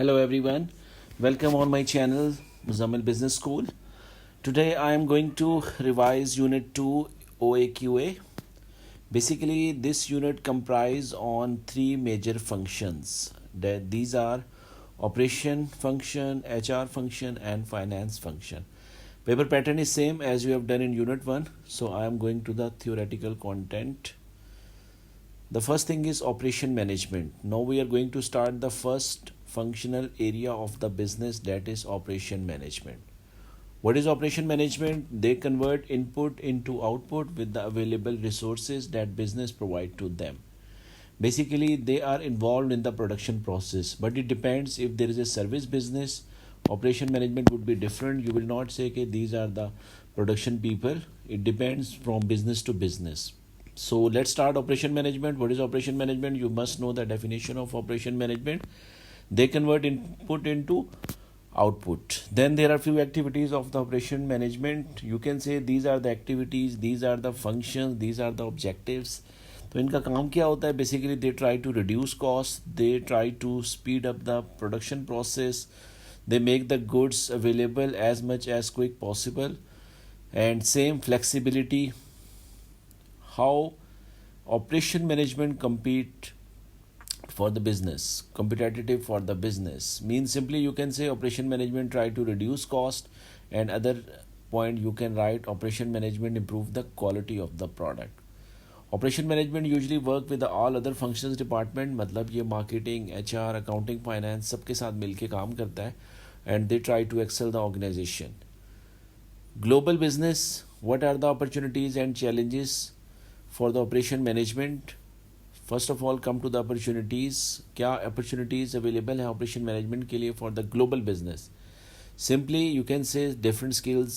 Hello everyone, welcome on my channel Muzammil Business School. Today I am going to revise Unit 2 OAQA. Basically this unit comprises on three major functions. These are operation function, HR function and finance function. Paper pattern is same as you have done in Unit 1. So I am going to the theoretical content. The first thing is operation management. Now we are going to start the first functional area of the business, that is operation management. What is operation management? They convert input into output with the available resources that business provide to them. Basically, they are involved in the production process, but it depends. If there is a service business, operation management would be different. You will not say okay, these are the production people. It depends from business to business. So let's start operation management. What is operation management? You must know the definition of operation management. They convert input into output. Then there are few activities of the operation management. You can say these are the activities, these are the functions, these are the objectives. तो इनका काम क्या होता है? Basically they try to reduce costs, they try to speed up the production process, they make the goods available as much as quick possible, and same flexibility. How operation management compete for the business, competitive for the business means simply you can say operation management try to reduce cost, and other point you can write operation management improve the quality of the product. Operation management usually work with the all other functions department, मतलब ये marketing, HR, accounting, finance सबके साथ मिलके काम करता है, and they try to excel the organization. Global business, what are the opportunities and challenges for the operation management? First of all, come to the opportunities. क्या opportunities available है operation management के लिए for the global business? Simply you can say different skills,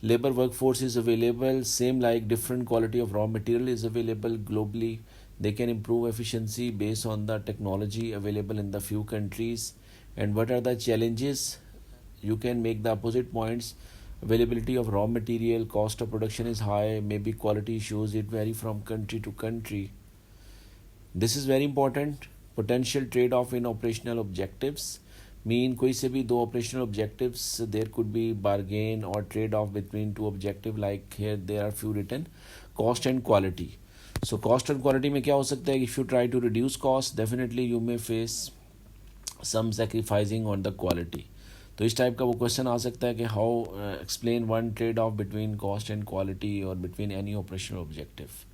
labor workforce is available, same like different quality of raw material is available globally. They can improve efficiency based on the technology available in the few countries. And what are the challenges? You can make the opposite points. Availability of raw material, cost of production is high, maybe quality issues, it vary from country to country. This is very important. Potential trade-off in operational objectives mean कोई से भी दो operational objectives, there could be bargain or trade-off between two objective, like here there are few written, cost and quality. So cost and quality में क्या हो सकता है? If you try to reduce cost, definitely you may face some sacrificing on the quality. तो इस type का वो question आ सकता है कि how explain one trade-off between cost and quality or between any operational objective.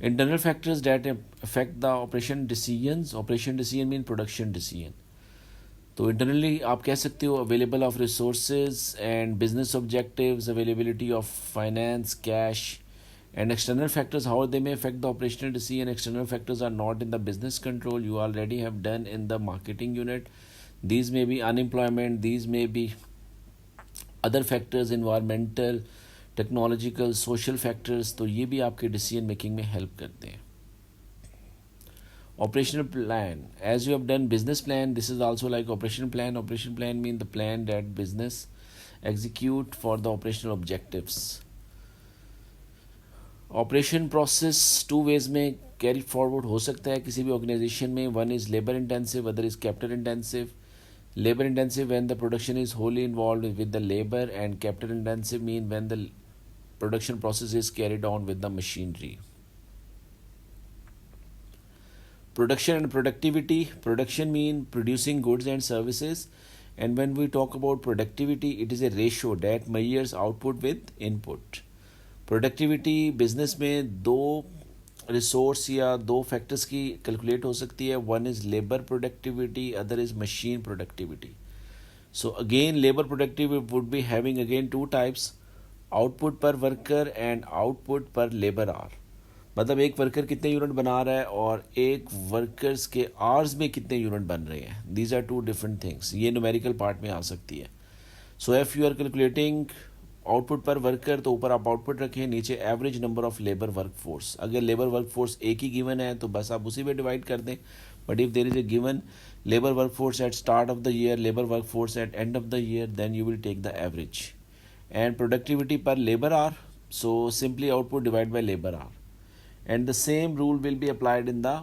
Internal factors that affect the operation decisions. Operation decision mean production decision. तो internally आप कह सकते हो available of resources and business objectives, availability of finance, cash, and external factors, how they may affect the operational decision. External factors are not in the business control. You already have done in the marketing unit. These may be unemployment, these may be other factors, environmental, technological, social factors, तो ये भी आपके decision making में help करते हैं. Operational plan, as you have done business plan, this is also like operation plan. Operation plan mean the plan that business execute for the operational objectives. Operation process two ways में carry forward हो सकता है किसी भी organization में. One is labour intensive, other is capital intensive. Labor intensive when the production is wholly involved with the labor, and capital intensive mean when the production process is carried on with the machinery. Production and productivity. Production mean producing goods and services, and when we talk about productivity, it is a ratio that measures output with input. Productivity business में दो resource या दो factors की calculate हो सकती है. One is labour productivity, other is machine productivity. So again labour productivity would be having again two types, output per worker and output पर labour our. मतलब एक वर्कर कितने यूनिट बना रहा है और एक वर्कर्स के आवर्स में कितने यूनिट बन रहे हैं. These are two different things. ये न्यूमेरिकल पार्ट में आ सकती है. So if you are calculating output per worker, तो ऊपर आप आउटपुट रखें, नीचे average number of labour work force. अगर लेबर वर्क फोर्स एक ही गिवन है तो बस आप उसी पे डिवाइड कर दें. But if there is a given labour work force at start of the year, labour work force at end of the year, then you will take the average. And productivity per labour hour, so simply output divide by labour hour. And the same rule will be applied in the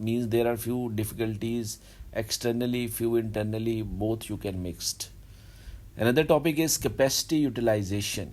means there are few difficulties externally, few internally, both you can mixed. Another topic is capacity utilization.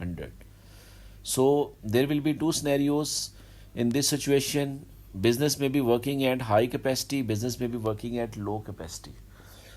100. So there will be 2 scenarios in this situation. Business may be working at high capacity, business may be working at low capacity.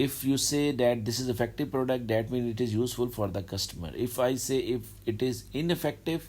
If you say that this is effective product, that means it is useful for the customer. If I say if it is ineffective,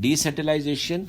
Decentralization.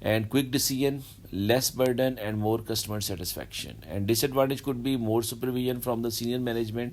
and quick decision, less burden and more customer satisfaction. And disadvantage could be more supervision from the senior management,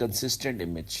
consistent image.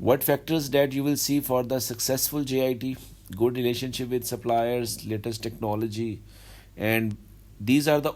What factors that you will see for the successful JIT? Good relationship with suppliers, latest technology, and these are the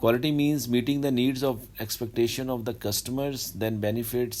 Quality means meeting the needs of expectation of the customers, then benefits,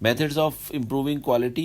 Methods of improving quality.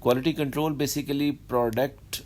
Quality control basically product,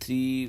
3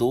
2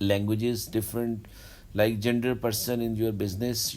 languages, different like gender person in your business.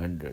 100.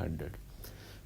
100.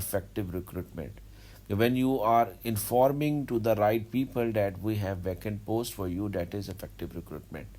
effective recruitment. When you are informing to the right people that we have vacant post for you, that is effective recruitment.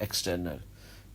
external.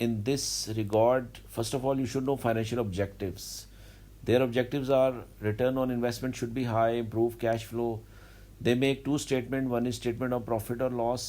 in this regard, first of all, you should know financial objectives. Their objectives are return on investment should be high, improve cash flow. They make two statements. One is statement of profit or loss.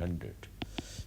100.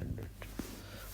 100.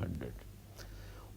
100.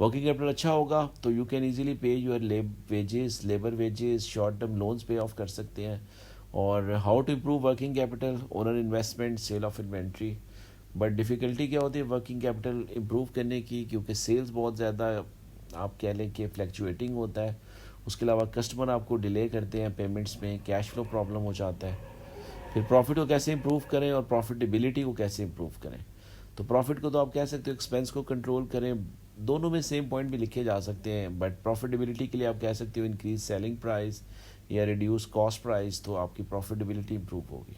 Working capital अच्छा होगा तो you can easily pay your wages, labour wages, short term loans pay off कर सकते हैं. और how to improve working capital, owner investment, sale of inventory. But difficulty क्या होती है वर्किंग कैपिटल इम्प्रूव करने की, क्योंकि सेल्स बहुत ज़्यादा आप कह लें कि फ्लैक्चुएटिंग होता है. उसके अलावा कस्टमर आपको डिले करते हैं पेमेंट्स में, कैश फ्लो प्रॉब्लम हो जाता है. फिर प्रॉफिट को कैसे इंप्रूव करें और प्रॉफिटेबिलिटी को कैसे इंप्रूव करें. तो प्रॉफिट को तो आप कह सकते हो एक्सपेंस को कंट्रोल करें, दोनों में सेम पॉइंट भी लिखे जा सकते हैं. बट प्रॉफिटेबिलिटी के लिए आप कह सकते हो इंक्रीज सेलिंग प्राइस या रिड्यूस कॉस्ट प्राइस, तो आपकी प्रॉफिटेबिलिटी इंप्रूव होगी.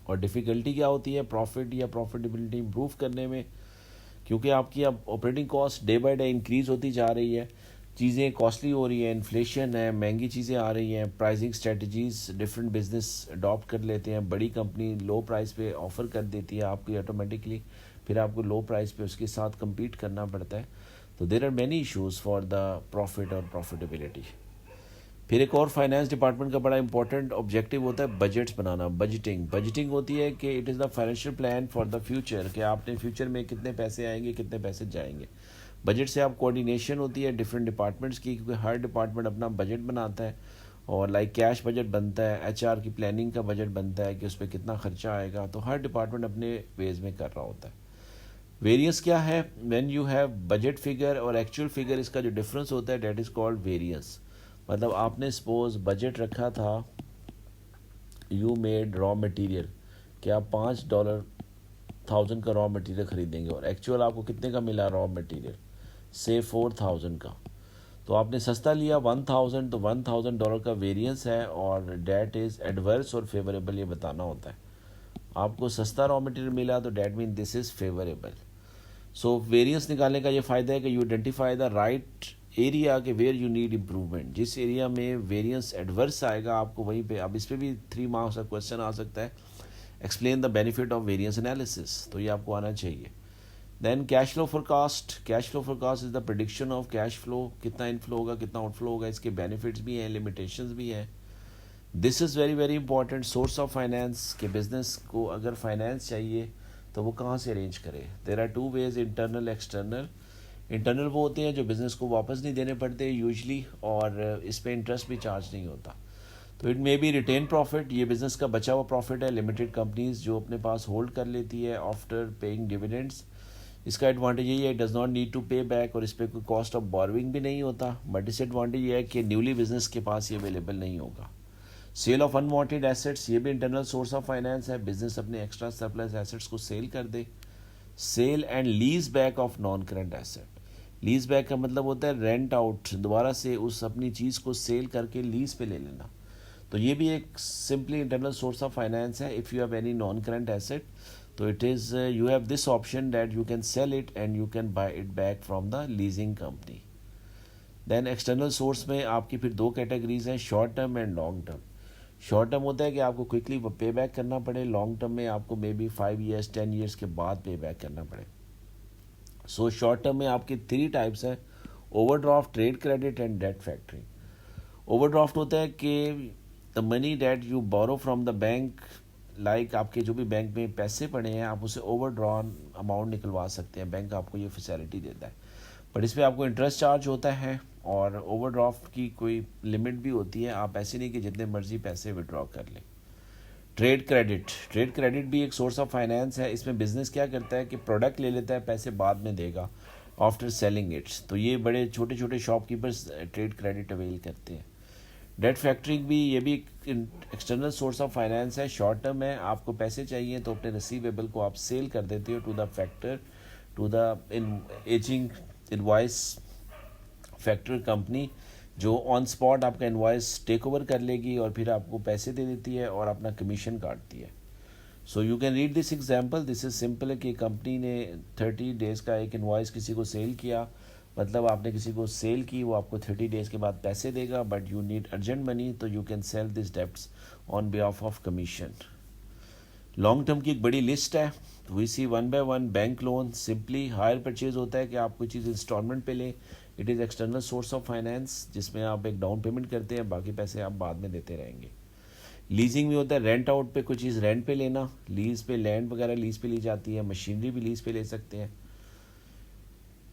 और डिफ़िकल्टी क्या होती है प्रॉफिट या प्रॉफिटेबिलिटी इंप्रूव करने में, क्योंकि आपकी अब operating cost day by day increase होती जा रही है, चीज़ें कॉस्टली हो रही हैं, इन्फ्लेशन है, महंगी चीज़ें आ रही हैं, pricing strategies different business adopt कर लेते हैं. बड़ी कंपनी लो प्राइस पे ऑफ़र कर देती है आपको ऑटोमेटिकली, फिर आपको लो प्राइस पे उसके साथ compete करना पड़ता है. तो there are many issues for the profit और प्रॉफिटेबिलिटी. फिर एक और फाइनेंस डिपार्टमेंट का बड़ा इंपॉर्टेंट ऑब्जेक्टिव होता है बजट्स बनाना. बजटिंग होती है कि it is the financial plan for the future, कि आपने फ्यूचर में कितने पैसे आएंगे, कितने पैसे जाएंगे. बजट से आप कोऑर्डिनेशन होती है डिफरेंट डिपार्टमेंट्स की, क्योंकि हर डिपार्टमेंट अपना बजट बनाता है. और लाइक कैश बजट बनता है, एचआर की प्लानिंग का बजट बनता है कि उस पर कितना खर्चा आएगा. तो हर डिपार्टमेंट अपने वेज में कर रहा होता है. वेरियंस क्या है, when you have budget figure और एक्चुअल फिगर, इसका जो डिफरेंस होता है डेट इज़ कॉल्ड वेरियंस. मतलब आपने सपोज बजट रखा था, यू मेड रॉ मटेरियल कि आप $5,000 का रॉ मटेरियल खरीदेंगे, और एक्चुअल आपको कितने का मिला रॉ मटेरियल, से 4,000 का. तो आपने सस्ता लिया 1,000, तो $1,000 का वेरिएंस है, और डेट इज़ एडवर्स और फेवरेबल ये बताना होता है. आपको सस्ता रॉ मटेरियल मिला तो that mean this is favourable. So variance निकालने का ये फ़ायदा है कि you identify the right area के वेयर यू नीड इम्प्रूवमेंट. जिस एरिया में वेरिएंस एडवर्स आएगा आपको वहीं पे, अब इस पर भी 3 मार्क्स का क्वेश्चन आ सकता है, explain the benefit of variance analysis, तो ये आपको आना चाहिए. Then cash flow forecast. Cash flow forecast is the prediction of cash flow, कितना इनफ्लो होगा, कितना आउटफ्लो होगा. इसके बेनिफिट्स भी हैं, लिमिटेशंस भी हैं. This is very very important. Source of finance के बिजनेस को अगर फाइनेंस चाहिए तो वो कहाँ से अरेंज करे. There are 2 ways, internal external. Internal वो होते हैं जो बिज़नेस को वापस नहीं देने पड़ते यूजली, और इस पर इंटरेस्ट भी चार्ज नहीं होता. तो it may be retain profit, ये बिज़नेस का बचा हुआ प्रॉफिट है, लिमिटेड कंपनीज जो अपने पास होल्ड कर लेती है आफ्टर पेइंग डिविडेंड्स. इसका एडवांटेज यही है, डज़ नॉट नीड टू पे बैक, और इस पर कोई कॉस्ट ऑफ बोरोइंग भी नहीं होता. बट डिसएडवांटेज ये है कि न्यूली बिजनेस के पास ये अवेलेबल नहीं होगा. सेल ऑफ अनवांटेड एसेट्स, ये भी इंटरनल सोर्स ऑफ फाइनेंस है. बिजनेस अपने एक्स्ट्रा सरप्लस एसेट्स को सेल कर दे. Sale and lease back of non current asset. Lease back का मतलब होता है रेंट आउट, दोबारा से उस अपनी चीज़ को सेल करके लीज पे ले लेना. तो ये भी एक simply internal source of finance है. If you have any non current asset, तो it is you have this option that you can sell it and you can buy it back from the leasing company. Then external source में आपकी फिर 2 categories हैं, short term and long term. Short term होता है कि आपको quickly पे back करना पड़े, लॉन्ग टर्म में आपको मे बी 5 ईयर्स 10 ईयर्स के बाद पे बैक करना पड़े. सो शॉर्ट टर्म में आपके 3 टाइप्स हैं, overdraft, trade credit and debt factoring. Overdraft होता है कि the money that you borrow from the bank, like आपके जो भी बैंक में पैसे पड़े हैं आप उसे ओवरड्रॉन अमाउंट निकलवा सकते हैं, बैंक आपको ये फैसिलिटी देता है. बट इस पर आपको इंटरेस्ट चार्ज होता है, और ओवरड्राफ्ट की कोई लिमिट भी होती है, आप ऐसे नहीं कि जितने मर्जी पैसे विड्रॉ कर लें. ट्रेड क्रेडिट भी एक सोर्स ऑफ फाइनेंस है. इसमें बिजनेस क्या करता है कि प्रोडक्ट ले लेता है, पैसे बाद में देगा आफ्टर सेलिंग इट्स. तो ये बड़े छोटे छोटे शॉपकीपर्स ट्रेड क्रेडिट अवेल करते हैं. डेट फैक्टरिंग भी, ये भी एक्सटर्नल सोर्स ऑफ फाइनेंस है, शॉर्ट टर्म है. आपको पैसे चाहिए तो अपने रिसीवेबल को आप सेल कर देते हो to the factor, to the ageing invoice factor company, जो ऑन स्पॉट आपका इनवॉइस टेक ओवर कर लेगी और फिर आपको पैसे दे देती है और अपना कमीशन काटती है. So you can read this example. This is simple है कि कंपनी ने 30 डेज़ का एक इनवॉइस किसी को सेल किया, मतलब आपने किसी को सेल की, वो आपको 30 डेज़ के बाद पैसे देगा, but you need urgent money, तो you can sell this debts on behalf of commission. Long term की एक बड़ी लिस्ट है, we see one by one. Bank loan simply hire purchase होता है कि आप कोई चीज़ इंस्टॉलमेंट पे लें. It is external source of finance, जिसमें आप एक डाउन पेमेंट करते हैं, बाकी पैसे आप बाद में देते रहेंगे. लीजिंग भी होता है, रेंट आउट पे कोई चीज़ रेंट पे लेना, लीज पे लैंड वगैरह लीज पे ली जाती है, मशीनरी भी लीज पे ले सकते हैं.